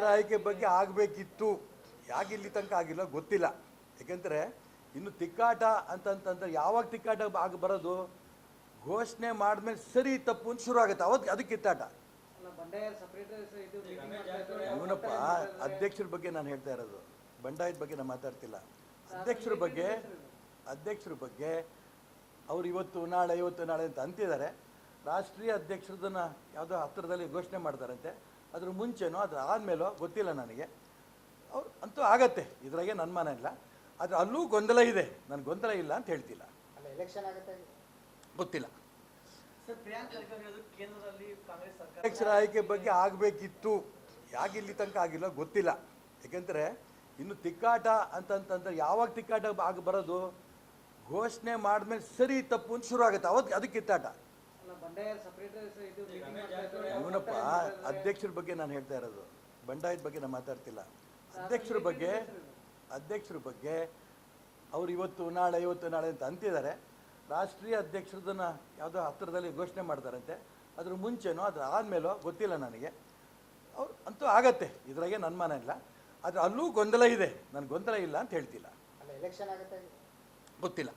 ಆಯ್ಕೆ ಬಗ್ಗೆ ಆಗಬೇಕಿತ್ತು. ಯಾಕೆ ಇಲ್ಲಿ ತನಕ ಆಗಿಲ್ಲ ಗೊತ್ತಿಲ್ಲ. ಯಾಕೆಂದರೆ ಇನ್ನು ತಿಕ್ಕಾಟ ಅಂತಂತಂದ್ರೆ ಯಾವಾಗ ತಿಕ್ಕಾಟ ಬರೋದು, ಘೋಷಣೆ ಮಾಡಿದ್ಮೇಲೆ ಸರಿ ತಪ್ಪು ಅಂತ ಶುರು ಆಗುತ್ತೆ, ಅವತ್ತು ಅದಕ್ಕೆ ಕಿತ್ತಾಟ. ಇವನಪ್ಪ ಅಧ್ಯಕ್ಷರ ಬಗ್ಗೆ ನಾನು ಹೇಳ್ತಾ ಇರೋದು, ಬಂಡಾಯದ ಬಗ್ಗೆ ನಾನು ಮಾತಾಡ್ತಿಲ್ಲ. ಅಧ್ಯಕ್ಷರ ಬಗ್ಗೆ ಅವ್ರು ಇವತ್ತು ನಾಳೆ ಅಂತ ಅಂತಿದ್ದಾರೆ. ರಾಷ್ಟ್ರೀಯ ಅಧ್ಯಕ್ಷರದನ್ನ ಯಾವುದೋ ಹತ್ತಿರದಲ್ಲಿ ಘೋಷಣೆ ಮಾಡ್ತಾರಂತೆ. ಅದ್ರ ಮುಂಚೆನೋ ಅದ್ರ ಆದಮೇಲೋ ಗೊತ್ತಿಲ್ಲ ನನಗೆ. ಅವ್ರು ಅಂತೂ ಆಗತ್ತೆ, ಇದ್ರಾಗೆ ನನ್ನ ಮನ ಇಲ್ಲ. ಆದರೆ ಅಲ್ಲೂ ಗೊಂದಲ ಇದೆ, ನನಗೆ ಗೊಂದಲ ಇಲ್ಲ ಅಂತ ಹೇಳ್ತಿಲ್ಲ. ಗೊತ್ತಿಲ್ಲ. ಅಧ್ಯಕ್ಷರ ಆಯ್ಕೆ ಬಗ್ಗೆ ಆಗಬೇಕಿತ್ತು. ಯಾಕೆ ಇಲ್ಲಿ ತನಕ ಆಗಿಲ್ಲ ಗೊತ್ತಿಲ್ಲ. ಯಾಕೆಂದರೆ ಇನ್ನು ತಿಕ್ಕಾಟ ಅಂತಂತಂದ್ರೆ ಯಾವಾಗ ತಿಕ್ಕಾಟ ಬರೋದು, ಘೋಷಣೆ ಮಾಡಿದ್ಮೇಲೆ ಸರಿ ತಪ್ಪು ಅಂತ ಶುರು ಆಗುತ್ತೆ, ಅವತ್ತು ಅದಕ್ಕೆ ಕಿತ್ತಾಟ. ಇವನಪ್ಪ ಅಧ್ಯಕ್ಷರ ಬಗ್ಗೆ ನಾನು ಹೇಳ್ತಾ ಇರೋದು, ಬಂಡಾಯದ ಬಗ್ಗೆ ನಾನು ಮಾತಾಡ್ತಿಲ್ಲ. ಅಧ್ಯಕ್ಷರ ಬಗ್ಗೆ ಅವ್ರು ಇವತ್ತು ನಾಳೆ ಅಂತ ಅಂತಿದ್ದಾರೆ. ರಾಷ್ಟ್ರೀಯ ಅಧ್ಯಕ್ಷರದನ್ನ ಯಾವುದೋ ಹತ್ತಿರದಲ್ಲಿ ಘೋಷಣೆ ಮಾಡ್ತಾರಂತೆ. ಅದ್ರ ಮುಂಚೆನೋ ಅದ್ರ ಆದಮೇಲೋ ಗೊತ್ತಿಲ್ಲ ನನಗೆ. ಅವ್ರು ಅಂತೂ ಆಗತ್ತೆ, ಇದ್ರಾಗೆ ನನ್ನ ಮನ ಇಲ್ಲ. ಆದರೆ ಅಲ್ಲೂ ಗೊಂದಲ ಇದೆ, ನನಗೆ ಗೊಂದಲ ಇಲ್ಲ ಅಂತ ಹೇಳ್ತಿಲ್ಲ. ಗೊತ್ತಿಲ್ಲ.